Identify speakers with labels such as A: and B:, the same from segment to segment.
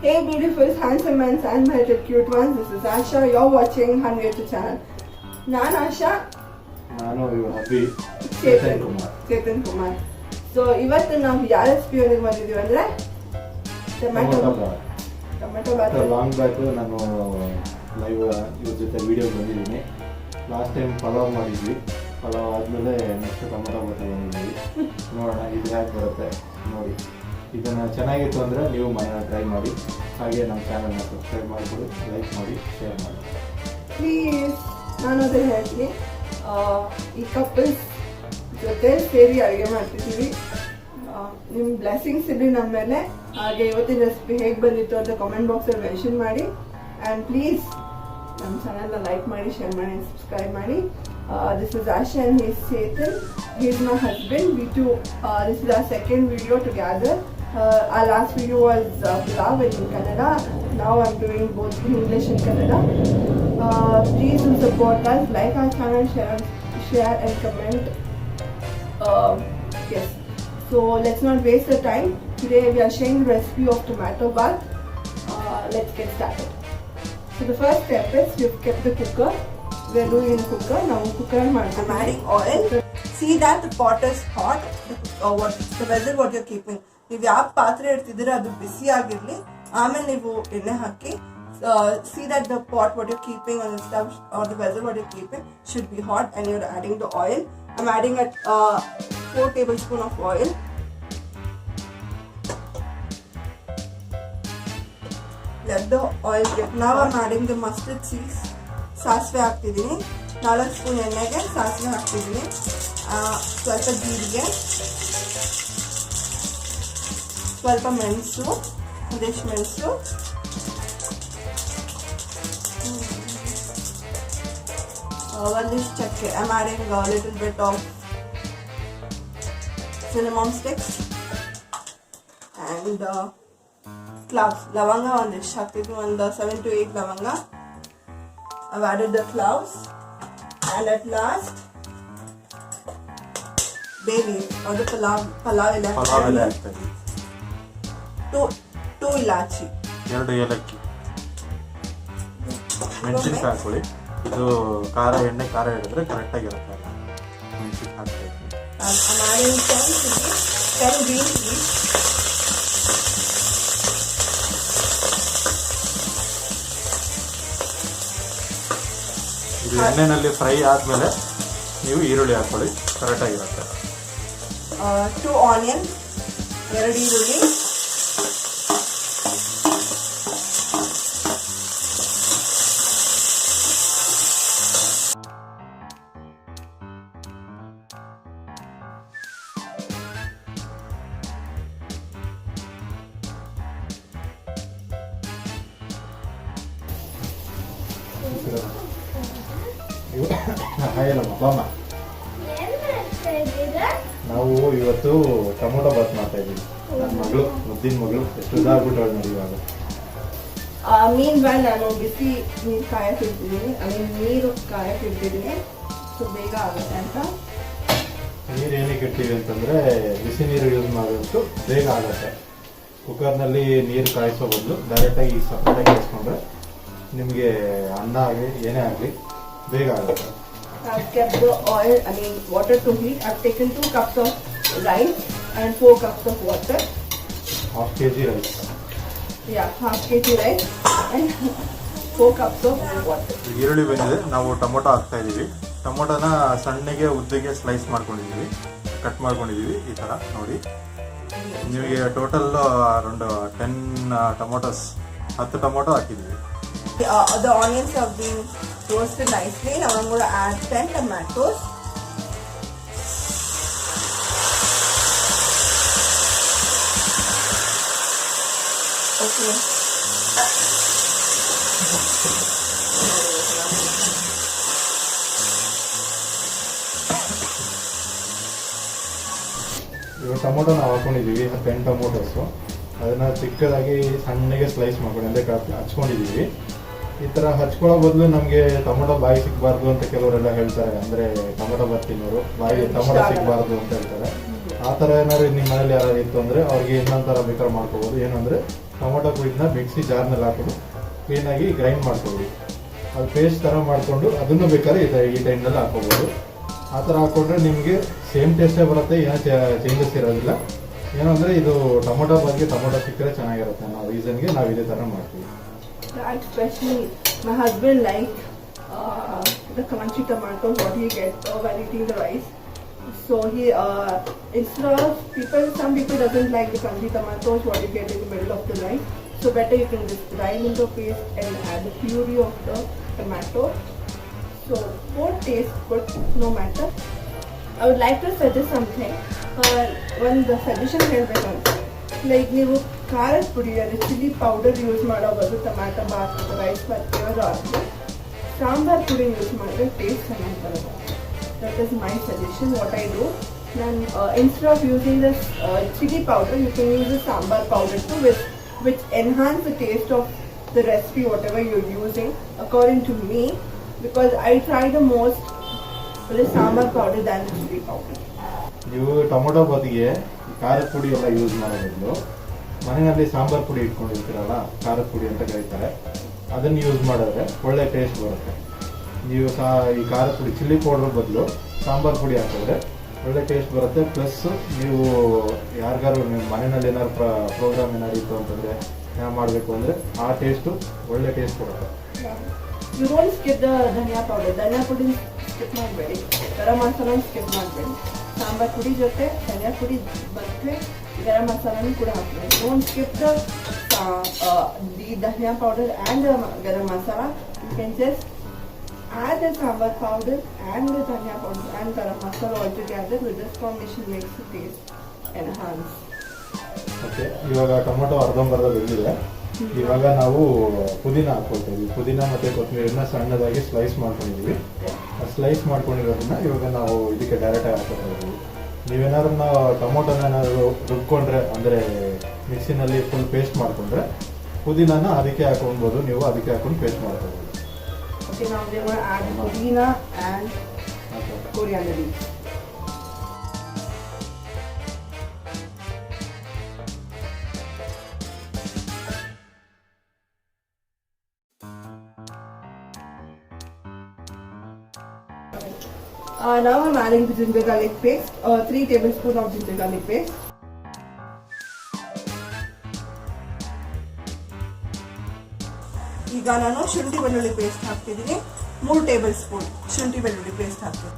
A: Hey beautiful, handsome and animated cute ones, this is Asha. You're watching 100 channel. Nan Asha.
B: ನಾನು Abhi
A: Chetan Kumar. So ಇವತ್ತು ನಾವು ಯಾವ recipe ಒಳಗೆ ಬಂದಿದ್ದೀವಿ ಅಂದ್ರೆ ಟೊಮೆಟೊ ಬಾತ್.
B: ಲಾಂಗ್ ಬ್ಯಾಕ್ ನಾನು ಲೈವ್ ಇವ್ರ ಜೊತೆ ವಿಡಿಯೋ ಬಂದಿದ್ದೀನಿ. ಲಾಸ್ಟ್ ಟೈಮ್ ಪಲಾವ್ ಮಾಡಿದ್ವಿ. ಪಲಾವ್ ಆದಮೇಲೆ ನೆಕ್ಸ್ಟ್ ಟೊಮೆಟೊ ಬಾತ್ ಬಂದಿದ್ದೀವಿ. ನೋಡೋಣ ಇದು ಹೇಗೆ ಬರುತ್ತೆ ನೋಡಿ. ಇದನ್ನು ಚೆನ್ನಾಗಿತ್ತು ಅಂದರೆ ನೀವು ಮನೆಯಲ್ಲಿ ಟ್ರೈ ಮಾಡಿ. ಹಾಗೆ ನಮ್ಮ ಚಾನಲ್ನ ಸಬ್ಸ್ಕ್ರೈಬ್ ಮಾಡಿಕೊಡಿ, ಲೈಕ್ ಮಾಡಿ, ಶೇರ್ ಮಾಡಿ
A: ಪ್ಲೀಸ್. ನಾನು ಅದನ್ನು ಹೇಳ್ತೀನಿ, ಈ ಕಪಲ್ಸ್ ಜೊತೆ ಸೇರಿ ಅಡುಗೆ ಮಾಡ್ತಿದ್ದೀವಿ. ನಿಮ್ಮ ಬ್ಲೆಸ್ಸಿಂಗ್ಸ್ ಇರಲಿ ನಮ್ಮ ಮೇಲೆ. ಹಾಗೆ ಇವತ್ತಿನ ರೆಸಿಪಿ ಹೇಗೆ ಬಂದಿತ್ತು ಅಂತ ಕಾಮೆಂಟ್ ಬಾಕ್ಸಲ್ಲಿ ಮೆನ್ಷನ್ ಮಾಡಿ. ಆ್ಯಂಡ್ ಪ್ಲೀಸ್ ನಮ್ಮ ಚಾನಲ್ನ ಲೈಕ್ ಮಾಡಿ, ಶೇರ್ ಮಾಡಿ, ಸಬ್ಸ್ಕ್ರೈಬ್ ಮಾಡಿ. This is Asha and he is Chetan. He is my husband. We two, this is our second video together. Our last video was pulav in Kannada. Now I'm doing both in English and Kannada. Please do support us, like our channel, share and comment. Yes. So let's not waste the time. Today we are sharing the recipe of tomato bath. Let's get started. So the first step is we've kept the cooker. We are doing in cooker. Now cooker I'm adding oil. See that the pot is hot. The vessel what you're keeping. ನೀವು ಯಾವ ಪಾತ್ರೆ ಇಡ್ತಿದ್ದೀರ ಅದು ಬಿಸಿ ಆಗಿರಲಿ. ಆಮೇಲೆ ನೀವು ಎಣ್ಣೆ ಹಾಕಿ. See that the pot what you're keeping on the stove or the vessel what you're keeping should be hot and you're adding the oil. I'm adding 4 tablespoons of oil. Let the oil get. Now I'm adding the mustard seeds. ಸಾಸಿವೆ ಹಾಕ್ತಿದ್ದೀನಿ. 4 spoon ಎಣ್ಣೆಗೆ ಸಾಸಿವೆ ಹಾಕ್ತಿದ್ದೀನಿ. ಸ್ವಲ್ಪ ಜೀರಿಗೆ, ಸ್ವಲ್ಪ ಮೆಣಸು, ಒಂದಿಷ್ಟು ಮೆಣಸು, ಒಂದಿಷ್ಟು ಚಕ್ಕೆ. I'm adding a little bit of cinnamon sticks and cloves. ಲವಂಗ ಒಂದಿಷ್ಟು ಹಾಕ್ತಿದ್ದೀನಿ, ಒಂದು 7 to 8 ಲವಂಗ. I've added the cloves and at last bay leaf or the palav ilachi. Two ilachi.
B: 2 ಏಲಕ್ಕಿ. ಮೆಣಸಿನಕಾಯಿ ಹಾಕೊಳ್ಳಿ. ಇದು ಖಾರ ಎಣ್ಣೆ ಖಾರ ಹಿಡಿದ್ರೆ ಕರೆಕ್ಟಾಗಿರುತ್ತೆ. ಮೆಣಸಿನ ಹಾಕ್ಬೇಕು.
A: I'm adding 10 green chilies.
B: ಇದು ಎಣ್ಣೆನಲ್ಲಿ ಫ್ರೈ ಆದಮೇಲೆ ನೀವು ಈರುಳ್ಳಿ ಹಾಕೊಳ್ಳಿ, ಕರೆಕ್ಟಾಗಿರುತ್ತೆ.
A: 2 ಆನಿಯನ್ಸ್, 2 ಈರುಳ್ಳಿ,
B: ನಾವು ಇವತ್ತು ಟೊಮೊಟೊ ಬಾತ್ ಮಾಡ್ತಾ ಇದ್ದೀವಿ. ನನ್ನ ಮಗಳು, ಮುದ್ದಿನ ಮಗಳು, ಎಷ್ಟು ಉದಾಗ್ಬಿಟ್ಟವಳು ನೋಡಿ ಇವಾಗ.
A: ಮೀನ್ ಬಾಯ್ ನಾನು ಬಿಸಿ ನೀರು ಕಾಯಕ್ಕಿಡ್ತಿದ್ದೀನಿ. ನೀರು ಕಾಯಕ್ಕಿಡ್ತಿದ್ದೀನಿ, ಸೊ ಬೇಗ ಆಗುತ್ತೆ ಅಂತ.
B: ನೀರು ಏನಕ್ಕೆ ಇಡ್ತೀವಿ ಅಂತಂದರೆ ಬಿಸಿ ನೀರು ಯೂಸ್ ಮಾಡೋಷ್ಟು ಬೇಗ ಆಗುತ್ತೆ. ಕುಕ್ಕರ್ನಲ್ಲಿ ನೀರು ಕಾಯಿಸೋ ಬದಲು ಡೈರೆಕ್ಟಾಗಿ ಈ ಸಪ್ರೇಟಾಗಿ ಕಾಯಿಸ್ಕೊಂಡ್ರೆ ನಿಮಗೆ ಅನ್ನ ಆಗಲಿ ಏನೇ ಆಗಲಿ ಬೇಗ ಆಗುತ್ತೆ.
A: I've kept the oil, water to heat. I've taken 2 cups of rice and 4 cups of water.
B: Half kg rice.
A: Yeah, half kg rice and 4 cups of water.
B: ಈರುಳ್ಳಿ ಬಂದಿದೆ, ನಾವು ಟೊಮೊಟೊ ಹಾಕ್ತಾ ಇದ್ದೀವಿ. ಟೊಮೊಟೊನ ಸಣ್ಣಗೆ ಉದ್ದಗೆ ಸ್ಲೈಸ್ ಮಾಡ್ಕೊಂಡಿದ್ದೀವಿ, ಕಟ್ ಮಾಡ್ಕೊಂಡಿದ್ದೀವಿ ಈ ಥರ ನೋಡಿ. ನಿಮಗೆ ಟೋಟಲ್ ಅರೌಂಡ್ 10 ಟೊಮೊಟೊಸ್, 10 ಟೊಮೊಟೊ ಹಾಕಿದ್ದೀವಿ.
A: The onions have been roasted nicely. Now I'm going to add 10 tomatoes. Okay.
B: ಇವಾಗ ಟೊಮೊಟೊ ನಾವು ಹಾಕೊಂಡಿದ್ದೀವಿ, 10 ಟೊಮೊಟೊಸು. ಅದನ್ನು ಚಿಕ್ಕದಾಗಿ ಸಣ್ಣಗೆ ಸ್ಲೈಸ್ ಮಾಡ್ಕೊಂಡು ಅಂದರೆ ಹಚ್ಕೊಂಡಿದ್ದೀವಿ. ಈ ಥರ ಹಚ್ಕೊಳ್ಳೋ ಬದಲು ನಮಗೆ ಟೊಮೊಟೊ ಬಾಯಿ ಸಿಗಬಾರ್ದು ಅಂತ ಕೆಲವರೆಲ್ಲ ಹೇಳ್ತಾರೆ. ಅಂದರೆ ಟೊಮೊಟೊ ಬಾತ್ ತಿನ್ನೋರು ಬಾಯಿ ಟೊಮೊಟೊ ಸಿಗಬಾರ್ದು ಅಂತ ಹೇಳ್ತಾರೆ. ಆ ಥರ ಏನಾದ್ರು ನಿಮ್ಮ ಮನೇಲಿ ಯಾರು ಇತ್ತು ಅಂದರೆ ಅವ್ರಿಗೆ ಇನ್ನೊಂದು ಥರ ಬೇಕಾದ್ರೆ ಮಾಡ್ಕೋಬೋದು. ಏನಂದರೆ ಟೊಮೊಟೊ ಪುಡಿನ ಮಿಕ್ಸಿ ಜಾರ್ನಲ್ಲಿ ಹಾಕೊಂಡು ಕ್ಲೀನಾಗಿ ಗ್ರೈಂಡ್ ಮಾಡ್ಕೊಬೋದು. ಅದು ಪೇಸ್ಟ್ ಥರ ಮಾಡಿಕೊಂಡು ಅದನ್ನು ಬೇಕಾದ್ರೆ ಈ ಟೈಮ್ನಲ್ಲಿ ಹಾಕೋಬೋದು. ಆ ಥರ ಹಾಕ್ಕೊಂಡ್ರೆ ನಿಮಗೆ ಸೇಮ್ ಟೇಸ್ಟೇ ಬರುತ್ತೆ, ಏನೋ ಚೇಂಜಸ್ ಇರೋದಿಲ್ಲ. ಏನಂದರೆ ಇದು ಟೊಮೊಟೊ ಬಗ್ಗೆ ಟೊಮೊಟೊ ಸಿಕ್ಕರೆ ಚೆನ್ನಾಗಿರುತ್ತೆ ಅನ್ನೋ ರೀಸನ್ಗೆ ನಾವು ಇದೇ ಥರ ಮಾಡ್ತೀವಿ.
A: Especially my husband like the crunchy tomatoes what he gets while eating the rice. So he instead of some people doesn't like the crunchy tomatoes what you get in the middle of the rice. So better you can just grind into a paste and add the puree of the tomato. So both taste good no matter. I would like to suggest something. One the suggestion ಹೇಳ್ಬೇಕಂತ like ನೀವು ಖಾರದ ಪುಡಿಯಲ್ಲಿ chilli powder use ಮಾಡೋ ಬದಲು tomato Baat rice Baat ಏನಾದರೂ ಹಾಕಿ ಸಾಂಬಾರ್ ಪುಡಿ use ಮಾಡಿದ್ರೆ taste ಚೆನ್ನಾಗಿ ಬರುತ್ತೆ. That is my suggestion. What I do, ನಾನು instead of using the chilli powder you can use the sambar powder to which enhance the taste of the recipe whatever you're using according to me, because I try the most with the sambar powder than the chili powder.
B: ನೀವು tomato ಬದಿಗೆ ಖಾರದ ಪುಡಿ ಎಲ್ಲ use ಮಾಡೋದಿಲ್ಲ, ಮನೆಯಲ್ಲಿ ಸಾಂಬಾರ್ ಪುಡಿ ಇಟ್ಕೊಂಡಿರ್ತೀರಲ್ಲ, ಖಾರದ ಪುಡಿ ಅಂತ ಕರೀತಾರೆ, ಅದನ್ನು ಯೂಸ್ ಮಾಡಿದ್ರೆ ಒಳ್ಳೆ ಟೇಸ್ಟ್ ಬರುತ್ತೆ. ನೀವು ಈ ಖಾರದ ಪುಡಿ ಚಿಲ್ಲಿ ಪೌಡರ್ ಬದಲು ಸಾಂಬಾರ್ ಪುಡಿ ಹಾಕಿದ್ರೆ ಒಳ್ಳೆ ಟೇಸ್ಟ್ ಬರುತ್ತೆ. ಪ್ಲಸ್ ನೀವು ಯಾರಿಗಾರು ನಿಮ್ಮ ಮನೆಯಲ್ಲಿ ಏನಾದ್ರು ಪ್ರೋಗ್ರಾಮ್ ಏನಾದ್ರು ಇತ್ತು ಅಂತಂದರೆ ಯಾವ ಮಾಡಬೇಕು ಅಂದರೆ ಆ ಟೇಸ್ಟು ಒಳ್ಳೆ ಟೇಸ್ಟ್ ಬರುತ್ತೆ.
A: You don't skip the dhania powder. Dhania pudi skip ಮಾಡಬೇಡಿ, ಗರಂ ಮಸಾಲ skip ಮಾಡಬೇಡಿ. ಸಾಂಬಾರ್ ಪುಡಿ ಜೊತೆ ಧನಿಯಾ ಪುಡಿ ಮತ್ತೆ ಗರಂ ಮಸಾಲನೂ ಕೂಡ ಹಾಕಬೇಕು. Don't skip the dhania powder and the garam masala. You can just add the sambar powder and the dhania powder and garam masala all together. With this combination makes the taste enhance.
B: Okay, ಇವಾಗ tomato ಅರ್ಧಂಬರ್ಧ ಬೆಂದಿದೆ. ಇವಾಗ ನಾವು ಪುದೀನ ಹಾಕ್ಕೊಳ್ತೀವಿ. ಪುದೀನ ಮತ್ತು ಕೊತ್ತಂಬರಿನ ಸಣ್ಣದಾಗಿ slice ಮಾಡ್ಕೊಂಡಿದ್ದೀವಿ. ಸ್ಲೈಸ್ ಮಾಡ್ಕೊಂಡಿರೋದನ್ನ ಇವಾಗ ನಾವು ಇದಕ್ಕೆ ಡೈರೆಕ್ಟಾಗಿ ಹಾಕ್ಕೊಳ್ತಾ ಇದ್ದೀವಿ. ನೀವೇನಾದ್ರೂ ಟೊಮೊಟೊನ ಏನಾದರೂ ರುಬ್ಕೊಂಡ್ರೆ ಅಂದರೆ ಮಿಕ್ಸಿನಲ್ಲಿ ಫುಲ್ ಪೇಸ್ಟ್ ಮಾಡಿಕೊಂಡ್ರೆ ಪುದೀನನ ಅದಕ್ಕೆ ಹಾಕೊಳ್ಬೋದು, ನೀವು ಅದಕ್ಕೆ ಹಾಕೊಂಡು ಪೇಸ್ಟ್ ಮಾಡ್ಕೊಳ್ಬೋದು.
A: Okay, now they want to add pudina and coriander leaves. Now I'm adding the ginger garlic paste, 3 tablespoons of ginger garlic paste. ಈಗ ನಾನು ಶುಂಠಿ ಬೆಳ್ಳುಳ್ಳಿ ಪೇಸ್ಟ್ ಹಾಕ್ತಿದ್ದೀನಿ, 3 ಟೇಬಲ್ ಸ್ಪೂನ್ ಶುಂಠಿ ಬೆಳ್ಳುಳ್ಳಿ ಪೇಸ್ಟ್ ಹಾಕ್ತೀನಿ.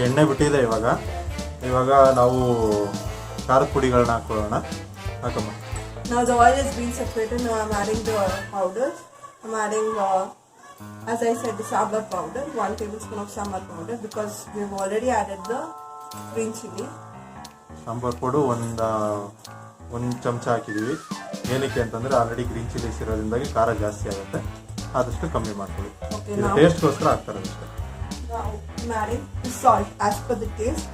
B: ಎಣ್ಣೆ ಬಿಟ್ಟಿದೆ. ಇವಾಗ ನಾವು ಖಾರದ ಪುಡಿಗಳನ್ನ ಹಾಕೊಳ್ಳೋಣ. ಹಾಕಮ್ಮ.
A: Now the oil is being separated. Now I'm adding the powders. I'm adding, as I said, the sambar powder, 1 tablespoon of sambar powder, because we've already added the green chili.
B: Sambar ಪೌಡು ಒಂದು ಚಮಚ ಹಾಕಿದ್ದೀವಿ. ಏನಕ್ಕೆ ಅಂತಂದರೆ ಆಲ್ರೆಡಿ ಗ್ರೀನ್ ಚಿಲ್ಲೀಸ್ ಇರೋದ್ರಿಂದಾಗಿ ಖಾರ ಜಾಸ್ತಿ ಆಗುತ್ತೆ, ಆದಷ್ಟು ಕಮ್ಮಿ ಮಾಡ್ಕೊಳ್ಳಿ. ಟೇಸ್ಟ್ಗೋಸ್ಕರ ಹಾಕ್ತಾರೆ ಅಷ್ಟೇ.
A: Now I'm adding the salt as per the taste.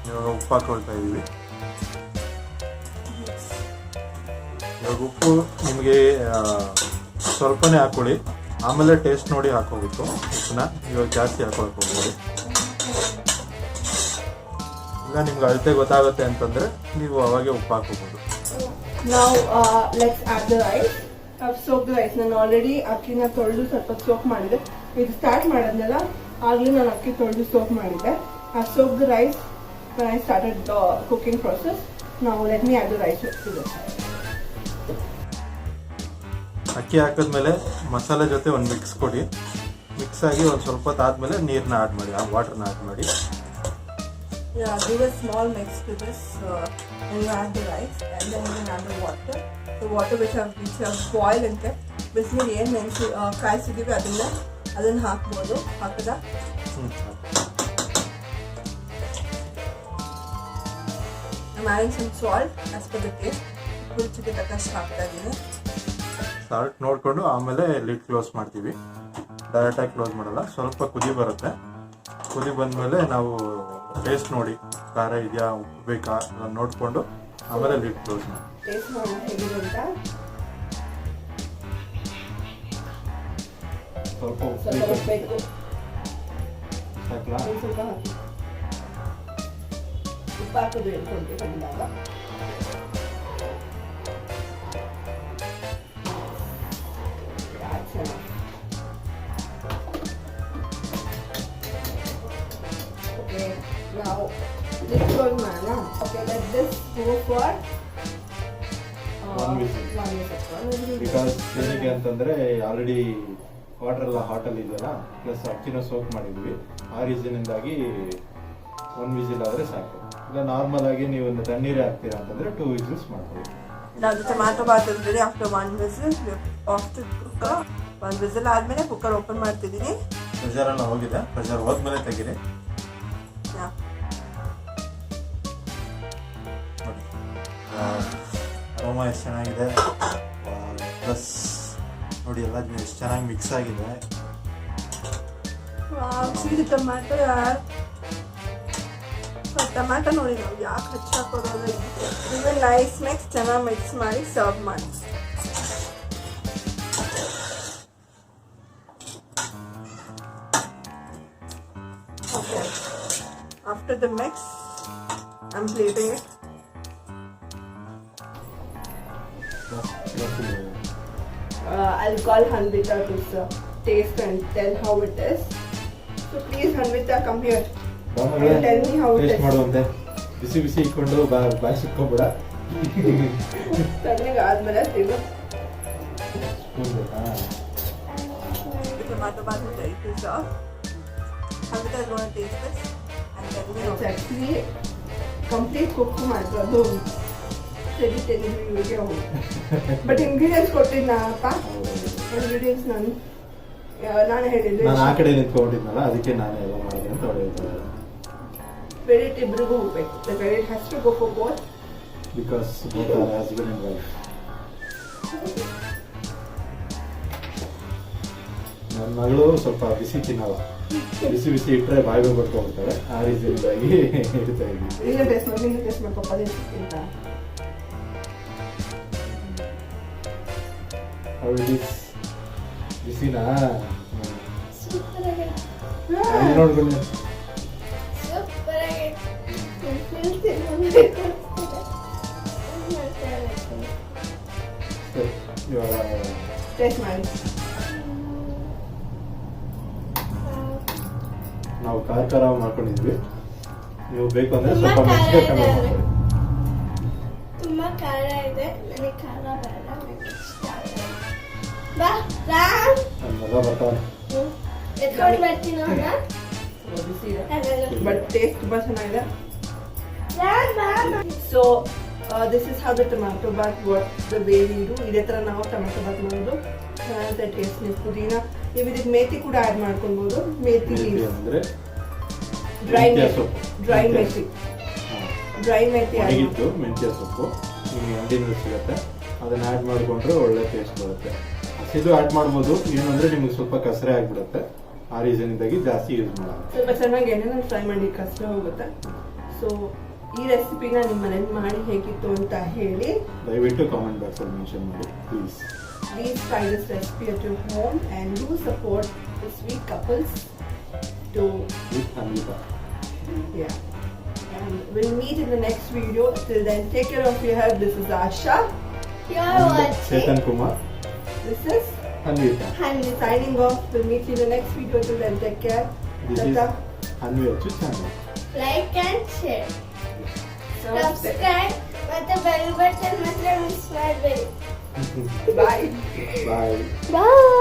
B: ಇವಾಗ ಉಪ್ಪು ಹಾಕೊಳ್ತಾ ಇದ್ದೀವಿ. ಇವಾಗ ಉಪ್ಪು ನಿಮಗೆ ಸ್ವಲ್ಪನೇ ಹಾಕೊಳ್ಳಿ, ಆಮೇಲೆ ಟೇಸ್ಟ್ ನೋಡಿ ಹಾಕೋಬೇಕು ಉಪ್ಪನ್ನ. ಇವಾಗ ಜಾಸ್ತಿ ಹಾಕೊಳಕ್ಕೆ ಹೋಗ್ಬೋದು. ಇಲ್ಲ ನಿಮ್ಗೆ ಅಳತೆ ಗೊತ್ತಾಗುತ್ತೆ ಅಂತಂದರೆ ನೀವು ಅವಾಗೆ ಉಪ್ಪು ಹಾಕೋಬೋದು.
A: Now let's add the rice. I've soaked the rice. ನಾನು ಆಲ್ರೆಡಿ ಅಕ್ಕಿನ ತೊಳೆದು ಸ್ವಲ್ಪ ಸೋಕ್ ಮಾಡಿದೆ. ಇದು ಸ್ಟಾರ್ಟ್ ಮಾಡಿದ್ನಲ್ಲ ಆಗಲೇ ನಾನು ಅಕ್ಕಿ ತೊಳೆದು ಸೋಕ್ ಮಾಡಿದ್ದೆ. I've soaked the rice when I started the cooking process. Now let me add the rice to this.
B: ಅಕ್ಕಿ ಹಾಕಿದ್ಮೇಲೆ ಮಸಾಲೆ ಜೊತೆ ಒಂದು ಮಿಕ್ಸ್ ಕೊಡಿ. ಮಿಕ್ಸ್ ಆಗಿ ಒಂದು ಸ್ವಲ್ಪ ಹೊತ್ತು ಆದಮೇಲೆ ನೀರನ್ನ ಆ್ಯಡ್ ಮಾಡಿ, ಆ ವಾಟರ್ನ ಆ್ಯಡ್ ಮಾಡಿ.
A: Yeah, give a small mix to this and you add the rice and then you can add the water. The water which have boiled and kept. ಬಿಸಿನೀರು ಏನು ನೆನೆಸಿ ಕಾಯಿಸಿದ್ದೀವಿ ಅದನ್ನು ಹಾಕ್ಬೋದು. ಹಾಕದ I'm adding some salt as per the taste. ರುಚಿಗೆ ತಕ್ಕಷ್ಟು ಹಾಕ್ತಾ ಇದ್ದೀನಿ.
B: ಸಾಲ್ಟ್ ನೋಡಿಕೊಂಡು ಆಮೇಲೆ ಲಿಡ್ ಕ್ಲೋಸ್ ಮಾಡ್ತೀವಿ. ಡೈರೆಕ್ಟಾಗಿ ಕ್ಲೋಸ್ ಮಾಡಲ್ಲ, ಸ್ವಲ್ಪ ಕುದಿ ಬರುತ್ತೆ. ಕುದಿ ಬಂದಮೇಲೆ ನಾವು ಟೇಸ್ಟ್ ನೋಡಿ, ಖಾರ ಇದೆಯಾ ಉಪ್ಪು ಬೇಕಾ ಅದನ್ನು ನೋಡಿಕೊಂಡು ಆಮೇಲೆ ಲಿಡ್ ಕ್ಲೋಸ್ ಮಾಡಿ.
A: ಟೇಸ್ಟ್ ಮಾಡೋಣ ಹೇಗಿದೆ ಅಂತ.
B: ಸ್ವಲ್ಪ
A: ಸ್ವಲ್ಪ
B: ಉಪ್ಪು
A: ಬೇಕು,
B: ಸಾಕಲಾ?
A: ಸ್ವಲ್ಪ ಹಾಕಿ. ಉಪ್ಪು ಹಾಕೋದು ಹೇಳ್ಕೊಂಡ್ರಿ ಬಂದಾಗ. Okay, now this goes mana. Okay, let this go for
B: One whistle.
A: One whistle.
B: Because ಏನಕ್ಕೆ ಅಂತಂದರೆ ಆಲ್ರೆಡಿ ವಾಟರ್ ಎಲ್ಲ ಹಾಟಲ್ಲಿ ಇದೆಯಲ್ಲ, ಪ್ಲಸ್ ಅಕ್ಕಿನ ಸೋಕ್ ಮಾಡಿದ್ವಿ. ಆ ರೀಸನಿಂದಾಗಿ 1 ವಿಸಿಲ್ ಆದರೆ ಸಾಕು. ಇಲ್ಲ ನಾರ್ಮಲ್ ಆಗಿ ನೀವು ಒಂದು ತಣ್ಣೀರೇ ಹಾಕ್ತೀರಾ ಅಂತಂದರೆ 2 ವಿಸಿಲ್ಸ್ ಮಾಡ್ಕೊಳ್ಳಿ.
C: Now the tomato bath is ready after 1 whistle. We off the cooker. 1 whistle ಆದ್ಮೇಲೆ ಕುಕ್ಕರ್ ಓಪನ್ ಮಾಡ್ತಿದ್ದೀನಿ.
B: ಪ್ರೆಷರ್ ಎಲ್ಲ ಹೋಗಿದೆ, ಪ್ರೆಷರ್ ಹೋದ್ಮೇಲೆ ತೆಗೀರಿ. ನೋಡಿ ಅರೋಮಾ ಎಷ್ಟು ಚೆನ್ನಾಗಿದೆ, ಪ್ಲಸ್ ನೋಡಿ ಎಲ್ಲ ಎಷ್ಟು ಚೆನ್ನಾಗಿ ಮಿಕ್ಸ್ ಆಗಿದೆ.
C: See the tomato yaar. Tomato ನೋಡಿ ನಾವು ಯಾಕೆ ಹಚ್ಚಾಕೋದು. ಈಗ ನೈಸ್ ಮಿಕ್ಸ್ ಚೆನ್ನಾಗಿ ಮಿಕ್ಸ್ ಮಾಡಿ ಸರ್ವ್ ಮಾಡಿ. Okay. After the mix, I'm plating it.
A: I'll call Hanvita to taste and tell how it is. So please Hanvita, come here and tell me how it
B: taste
A: is.
B: ಮಾಡುವಂತೆ. ಬಿಸಿ ಬಿಸಿ ಇಟ್ಕೊಂಡು ಬಾಯಿ ಸಿಕ್ಕೋಬೇಡ.
A: ತಣ್ಣಗೆ ಆದ್ಮೇಲೆ ತಿನ್ನು.
C: The tomato bath is ready to serve. Hanvita is going to taste this and tell me how
A: It's
C: it is.
A: actually complete cook ಮಾತ್ರ ಅದು ಸರಿ ಇವರಿಗೆ ಹೋಗಿ. ಬಟ್ ಇಂಗ್ರೀಡಿಯೆಂಟ್ಸ್ ಕೊಟ್ಟಿದ್ನಪ್ಪ, ಇಂಗ್ರೀಡಿಯೆಂಟ್ಸ್ ನಾನು ಹೇಳಿದ್ದೆ.
B: ನಾನು ಆ ಕಡೆ ನಿಂತ್ಕೊಂಡಿದ್ನಲ್ಲ, ಅದಕ್ಕೆ ನಾನು ಎಲ್ಲ ಮಾಡಿದೆ ಅಂತ ಹೇಳಿದ್ದಾರೆ.
A: ಕ್ರೆಡಿಟ್ ಇಬ್ರಿಗೂ ಹೋಗ್ಬೇಕು. The credit has to go for both.
B: Because both are husband and wife. ನನ್ನ ಮಗಳು ಸ್ವಲ್ಪ ಬಿಸಿ ತಿನ್ನಲ್ಲ, ಬಿಸಿ ಬಿಸಿ ಇಟ್ಟರೆ ಬಾಯಿಗೆ ಬರ್ಕೊಂಡ್ಬಿಡ್ತಾರೆ. ಆ ರೀಸನಿಂದಾಗಿ ಇಡ್ತಾ ಇದ್ದೀವಿ.
A: ಈಗ ಟೇಸ್ಟ್ ಮಾಡಿ, ನಿನ್ನ ಟೇಸ್ಟ್ ಮಾಡಿ ಪಪ್ಪ ಅಂತ.
B: ಬಿಸಿನಾ
D: ಸೂಪರ್ ಆಗಿದೆ.
B: ನೋಡ್ಕೊಂಡು
D: ಸೂಪರ್ ಆಗಿದೆ.
B: ಇವಾಗ
A: ಟೇಸ್ಟ್ ಮಾಡಿ.
B: ನಾವು ಖಾರ ಮಾಡ್ಕೊಂಡಿದ್ವಿ. ನೀವು ಬೇಕು ಅಂದ್ರೆ ಸ್ವಲ್ಪ ಮೆಣಸಿಗೆ ಕಮ್ಮಿ ಮಾಡ್ಕೊಳ್ಳಿ.
D: ತುಂಬಾ ಖಾರ ಇದೆ, ನನಗೆ ಖಾರ ಬೇಡ, ನನಗೆ ಇಷ್ಟ ಆಗಲ್ಲ. ಬಾ ರಾಮ್,
B: ನನ್ನ ಮಗ ಬರ್ತಾನೆ.
D: ಎತ್ಕೊಂಡು ಬರ್ತೀನಿ ಅವನ್ನ.
A: ಬಿಸಿ ಇದೆ ಬಟ್ ಟೇಸ್ಟ್ ತುಂಬಾ ಚೆನ್ನಾಗಿದೆ.
D: ರಾಮ್ ಬಾ.
A: So this is how the tomato bath what the way we do. ಇದೇ ಥರ ನಾವು ಟೊಮ್ಯಾಟೊ ಬಾತ್ ಮಾಡೋದು. ಚೆನ್ನಾಗಿರುತ್ತೆ ಟೇಸ್ಟ್. ನೀವು ಪುದೀನ, ನೀವು ಇದಕ್ಕೆ ಮೇಥಿ ಕೂಡ ಆ್ಯಡ್ ಮಾಡ್ಕೊಳ್ಬೋದು. ಮೇಥಿ
B: ಅಂದ್ರೆ
A: ಡ್ರೈ
B: ಮೆಂತ್ಯ
A: ಮೇಥಿ,
B: ಸೊಪ್ಪು.
A: ಡ್ರೈ ಮೇಥಿ, ಡ್ರೈ ಮೇಥಿ
B: ಒಣಗಿದ್ದು ಮೆಂತ್ಯ ಸೊಪ್ಪು ನಿಮಗೆ ಅಂಗಡಿನಲ್ಲಿ ಸಿಗುತ್ತೆ. ಅದನ್ನ ಆ್ಯಡ್ ಮಾಡಿಕೊಂಡ್ರೆ ಒಳ್ಳೆ ಟೇಸ್ಟ್ ಬರುತ್ತೆ. ಹಸಿದು ಆ್ಯಡ್ ಮಾಡ್ಬೋದು, ಏನಂದ್ರೆ ನಿಮ್ಗೆ ಸ್ವಲ್ಪ ಕಸರೆ ಆಗಿಬಿಡುತ್ತೆ. ಆ ರೀಸನಿಂದಾಗಿ ಜಾಸ್ತಿ ಯೂಸ್ ಮಾಡೋದು.
A: ಸ್ವಲ್ಪ ಚೆನ್ನಾಗಿ ಎಣ್ಣೆನ ಫ್ರೈ ಮಾಡಿ ಕಷ್ಟ ಹೋಗುತ್ತೆ. ಸೊ ಈ ರೆಸಿಪಿನ ನಿಮ್ಮ ಮನೇಲಿ ಮಾಡಿ ಹೇಗಿತ್ತು ಅಂತ ಹೇಳಿ
B: ದಯವಿಟ್ಟು ಕಾಮೆಂಟ್ ಬಾಕ್ಸಲ್ಲಿ ಮೆನ್ಷನ್ ಮಾಡಿ please.
A: Please try this recipe at your home and do support the sweet couples to
B: with Anvita.
A: yeah. And we'll meet in the next video. Till then, take care of your health. This is Asha.
D: You're watching
B: Chetan Kumar,
A: This is
B: Anvita.
D: Hanvita.
A: signing off. We'll meet you in the next video. Till then, take care.
B: This is
A: Tata.
B: Anvi channel.
D: Like and share.
A: Namaste.
D: Subscribe ಮತ್ತೆ bell button ಮಾತ್ರ miss ಮಾಡಬೇಡಿ.
A: Bye.
B: ಬಾಯ್.
D: Bye.